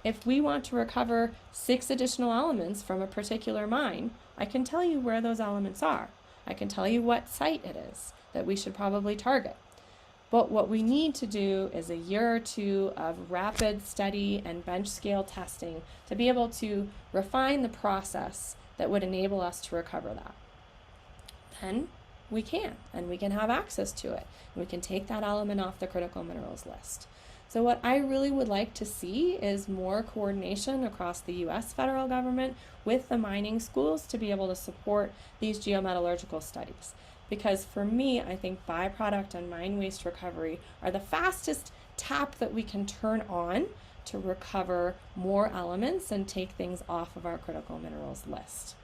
If we want to recover 6 additional elements from a particular mine, I can tell you where those elements are. I can tell you what site it is that we should probably target. But what we need to do is a year or two of rapid study and bench scale testing to be able to refine the process that would enable us to recover that. Then we can, and we can have access to it. And we can take that element off the critical minerals list. So what I really would like to see is more coordination across the US federal government with the mining schools to be able to support these geometallurgical studies. Because for me, I think byproduct and mine waste recovery are the fastest tap that we can turn on to recover more elements and take things off of our critical minerals list.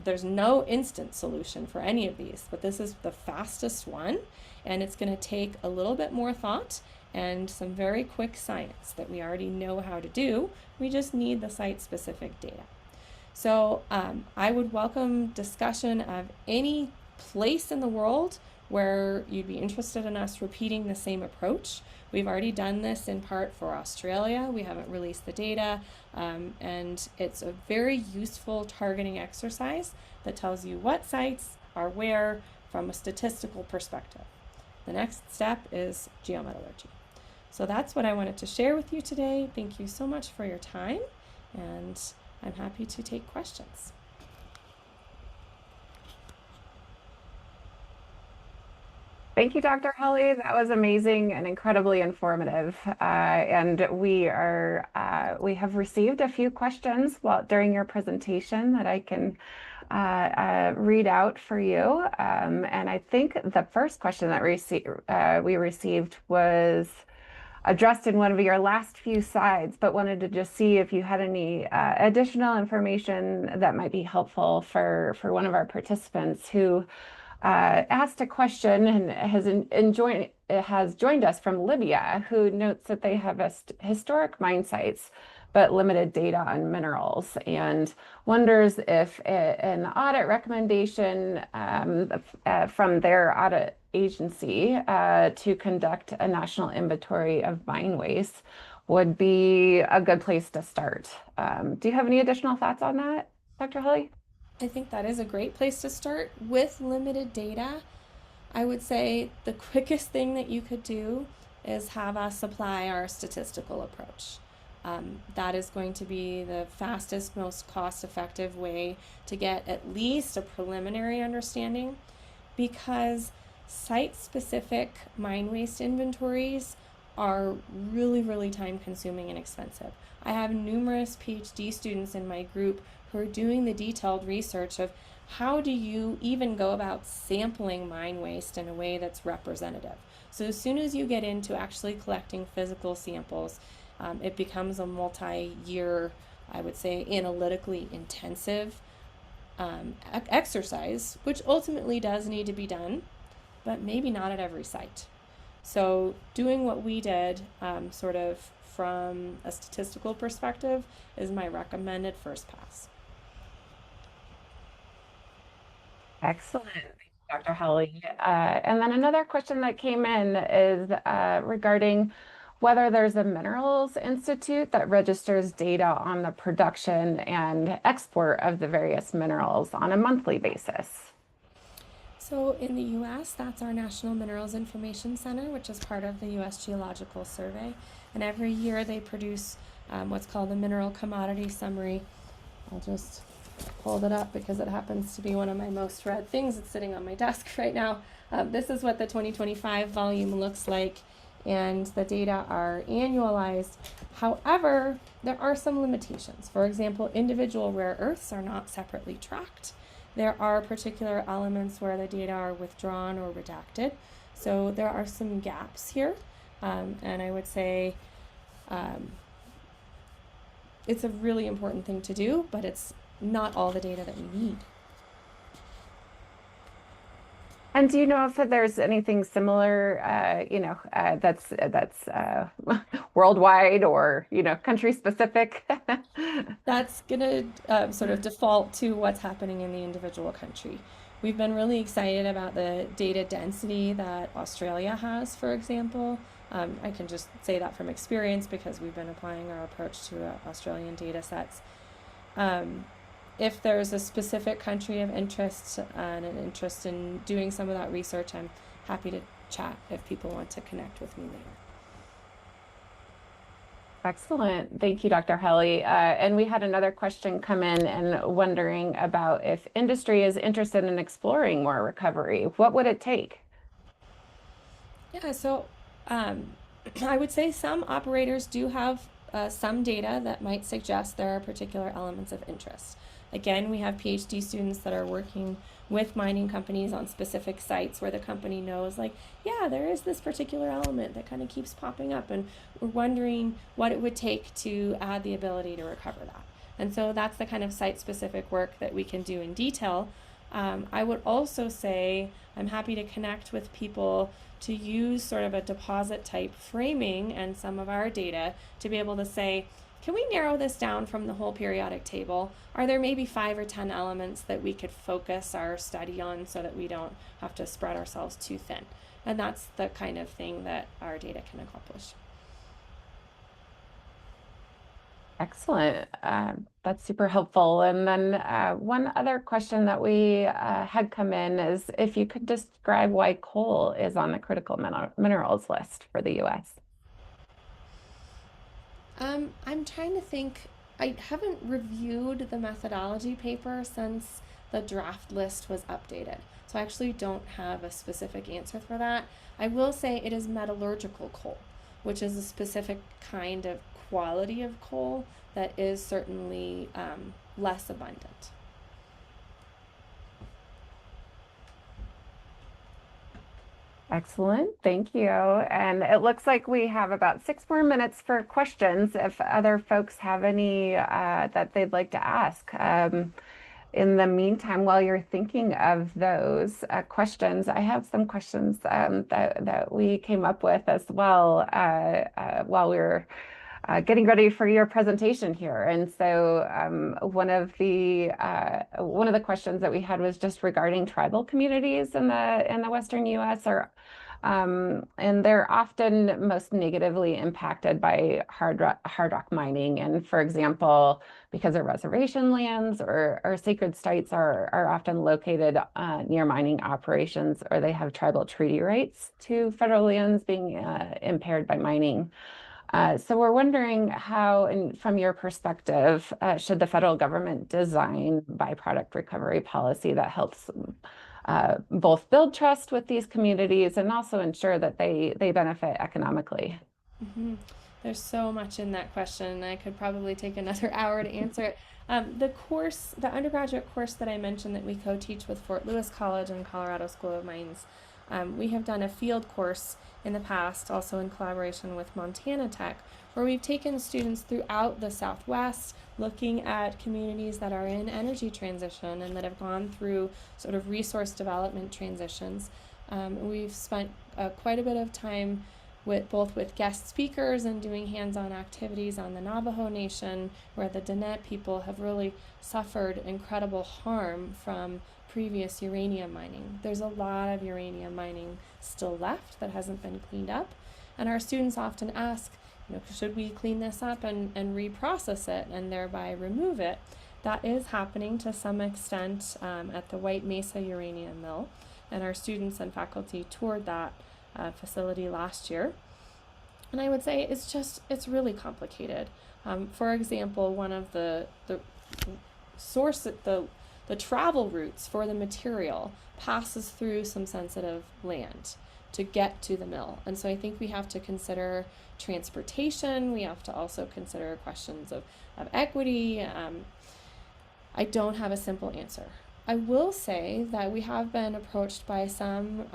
There's no instant solution for any of these, but this is the fastest one, and it's going to take a little bit more thought and some very quick science that we already know how to do. We just need the site-specific data. So I would welcome discussion of any place in the world where you'd be interested in us repeating the same approach. We've already done this in part for Australia. We haven't released the data, and it's a very useful targeting exercise that tells you what sites are where from a statistical perspective. The next step is geometallurgy. So that's what I wanted to share with you today. Thank you so much for your time, and I'm happy to take questions. Thank you, Dr. Holley. That was amazing and incredibly informative. And we have received a few questions during your presentation that I can read out for you. And I think the first question that we received was addressed in one of your last few slides, but wanted to just see if you had any additional information that might be helpful for one of our participants who asked a question and has joined us from Libya, who notes that they have historic mine sites but limited data on minerals, and wonders if an audit recommendation from their audit agency to conduct a national inventory of mine waste would be a good place to start. Do you have any additional thoughts on that, Dr. Holley? I think that is a great place to start. With limited data, I would say the quickest thing that you could do is have us apply our statistical approach. That is going to be the fastest, most cost-effective way to get at least a preliminary understanding, because site-specific mine waste inventories are really, really time-consuming and expensive. I have numerous PhD students in my group who are doing the detailed research of how do you even go about sampling mine waste in a way that's representative. So as soon as you get into actually collecting physical samples, it becomes a multi-year, I would say, analytically intensive exercise, which ultimately does need to be done, but maybe not at every site. So doing what we did, sort of from a statistical perspective, is my recommended first pass. Excellent. Thank you, Dr. Holley. And then another question that came in is regarding whether there's a Minerals Institute that registers data on the production and export of the various minerals on a monthly basis. So in the US, that's our National Minerals Information Center, which is part of the US Geological Survey. And every year they produce what's called the Mineral Commodity Summary. I'll just hold it up because it happens to be one of my most read things. It's sitting on my desk right now. This is what the 2025 volume looks like, and the data are annualized. However, there are some limitations. For example, individual rare earths are not separately tracked. There are particular elements where the data are withdrawn or redacted. So there are some gaps here. And I would say it's a really important thing to do, but it's not all the data that we need. And do you know if there's anything similar, that's worldwide or, country specific? That's going to sort of default to what's happening in the individual country. We've been really excited about the data density that Australia has, for example. I can just say that from experience because we've been applying our approach to Australian data sets. If there's a specific country of interest and an interest in doing some of that research, I'm happy to chat if people want to connect with me later. Excellent. Thank you, Dr. Holley. And we had another question come in and wondering about if industry is interested in exploring more recovery. What would it take? Yeah, so I would say some operators do have some data that might suggest there are particular elements of interest. Again, we have PhD students that are working with mining companies on specific sites where the company knows, like, yeah, there is this particular element that kind of keeps popping up, and we're wondering what it would take to add the ability to recover that. And so that's the kind of site-specific work that we can do in detail. I would also say I'm happy to connect with people to use sort of a deposit type framing and some of our data to be able to say, can we narrow this down from the whole periodic table? Are there maybe 5 or 10 elements that we could focus our study on so that we don't have to spread ourselves too thin? And that's the kind of thing that our data can accomplish. Excellent. That's super helpful. And then one other question that we had come in is if you could describe why coal is on the critical minerals list for the US. I'm trying to think. I haven't reviewed the methodology paper since the draft list was updated. So I actually don't have a specific answer for that. I will say it is metallurgical coal, which is a specific kind of quality of coal that is certainly less abundant. Excellent. Thank you. And it looks like we have about 6 more minutes for questions if other folks have any that they'd like to ask. In the meantime, while you're thinking of those questions, I have some questions that we came up with as well while we were getting ready for your presentation here. And so one of the questions that we had was just regarding tribal communities in the Western US. And they're often most negatively impacted by hard rock mining. And for example, because their reservation lands or sacred sites are often located near mining operations, or they have tribal treaty rights to federal lands being impaired by mining. So we're wondering how, and from your perspective, should the federal government design byproduct recovery policy that helps both build trust with these communities and also ensure that they benefit economically? Mm-hmm. There's so much in that question. I could probably take another hour to answer it. The undergraduate course that I mentioned that we co-teach with Fort Lewis College and Colorado School of Mines, we have done a field course in the past, also in collaboration with Montana Tech, where we've taken students throughout the Southwest looking at communities that are in energy transition and that have gone through sort of resource development transitions. We've spent quite a bit of time with guest speakers and doing hands-on activities on the Navajo Nation, where the Diné people have really suffered incredible harm from previous uranium mining. There's a lot of uranium mining still left that hasn't been cleaned up, and our students often ask, should we clean this up and reprocess it and thereby remove it? That is happening to some extent at the White Mesa Uranium Mill, and our students and faculty toured that facility last year. And I would say it's really complicated. For example, one of the travel routes for the material passes through some sensitive land to get to the mill. And so I think we have to consider transportation. We have to also consider questions of equity. I don't have a simple answer. I will say that we have been approached by some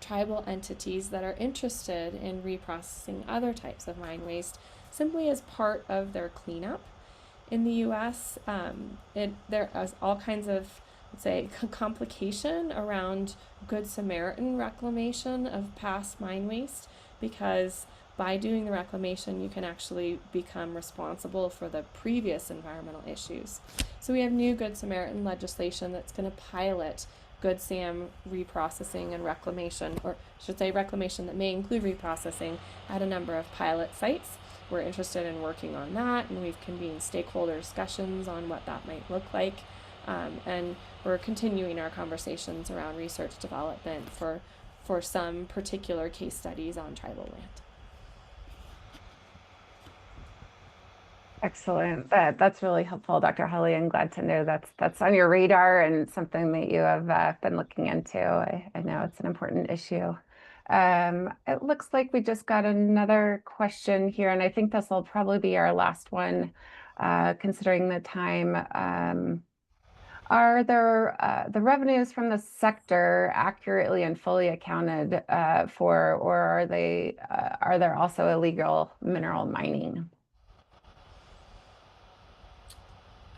tribal entities that are interested in reprocessing other types of mine waste simply as part of their cleanup. In the U.S., there is all kinds of, let's say, complication around Good Samaritan reclamation of past mine waste, because by doing the reclamation, you can actually become responsible for the previous environmental issues. So we have new Good Samaritan legislation that's going to pilot Good Sam reprocessing and reclamation, or I should say reclamation that may include reprocessing, at a number of pilot sites. We're interested in working on that, and we've convened stakeholder discussions on what that might look like. And we're continuing our conversations around research development for some particular case studies on tribal land. Excellent. That's really helpful, Dr. Holley. I'm glad to know that's on your radar and something that you have been looking into. I know it's an important issue. It looks like we just got another question here, and I think this will probably be our last one, considering the time. Are there the revenues from the sector accurately and fully accounted for, or are there also illegal mineral mining?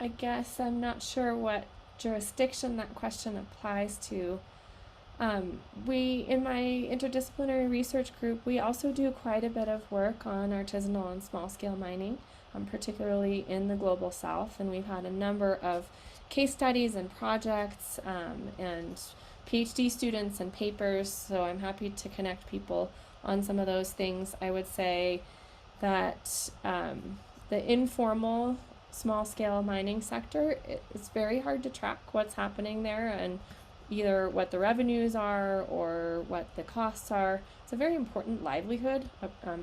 I guess I'm not sure what jurisdiction that question applies to. In my interdisciplinary research group, we also do quite a bit of work on artisanal and small-scale mining, particularly in the Global South, and we've had a number of case studies and projects and PhD students and papers, so I'm happy to connect people on some of those things. I would say that the informal small-scale mining sector, it's very hard to track what's happening there and either what the revenues are or what the costs are. It's a very important livelihood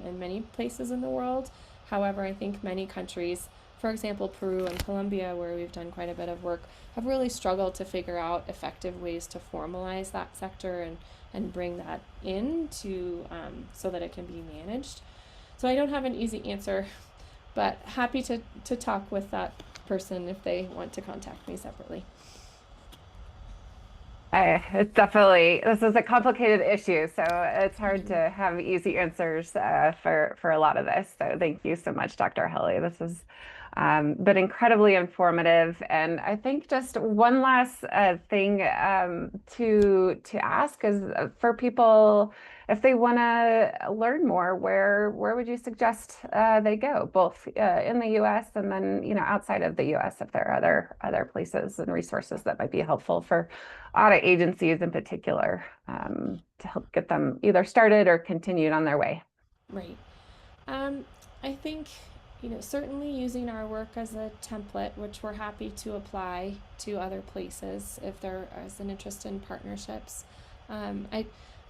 in many places in the world. However, I think many countries, for example, Peru and Colombia, where we've done quite a bit of work, have really struggled to figure out effective ways to formalize that sector and bring that in so that it can be managed. So I don't have an easy answer, but happy to talk with that person if they want to contact me separately. It's definitely, this is a complicated issue, so it's hard to have easy answers for a lot of this. So thank you so much, Dr. Holley. This is but incredibly informative. And I think just one last thing to ask is for people, if they want to learn more, where would you suggest they go, both in the U.S. and then outside of the U.S. if there are other places and resources that might be helpful for audit agencies in particular to help get them either started or continued on their way? Right. I think, certainly using our work as a template, which we're happy to apply to other places if there is an interest in partnerships. I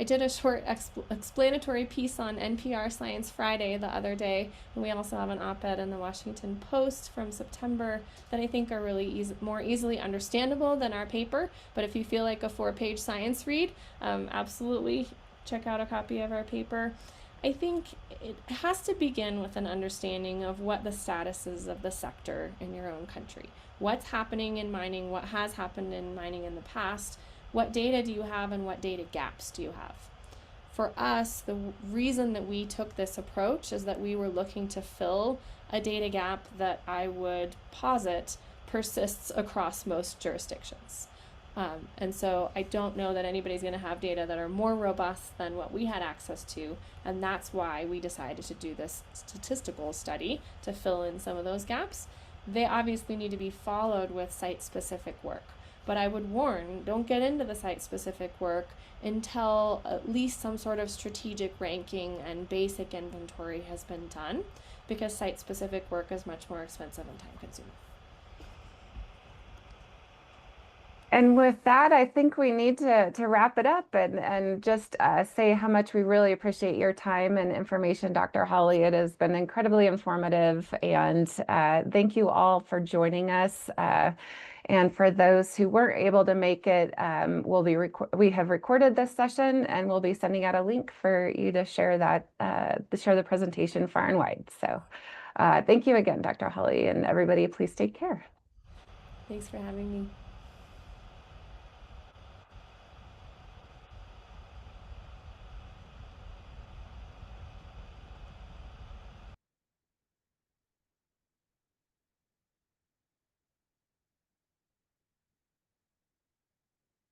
did a short explanatory piece on NPR Science Friday the other day, and we also have an op-ed in the Washington Post from September that I think are really more easily understandable than our paper. But if you feel like a 4-page science read, absolutely check out a copy of our paper. I think it has to begin with an understanding of what the status is of the sector in your own country. What's happening in mining, what has happened in mining in the past, what data do you have, and what data gaps do you have? For us, the reason that we took this approach is that we were looking to fill a data gap that I would posit persists across most jurisdictions. And so I don't know that anybody's going to have data that are more robust than what we had access to, and that's why we decided to do this statistical study to fill in some of those gaps. They obviously need to be followed with site-specific work, but I would warn, don't get into the site-specific work until at least some sort of strategic ranking and basic inventory has been done, because site-specific work is much more expensive and time-consuming. And with that, I think we need to wrap it up and just say how much we really appreciate your time and information, Dr. Holley. It has been incredibly informative, and thank you all for joining us. And for those who weren't able to make it, we have recorded this session, and we'll be sending out a link for you to share share the presentation far and wide. So thank you again, Dr. Holley, and everybody, please take care. Thanks for having me.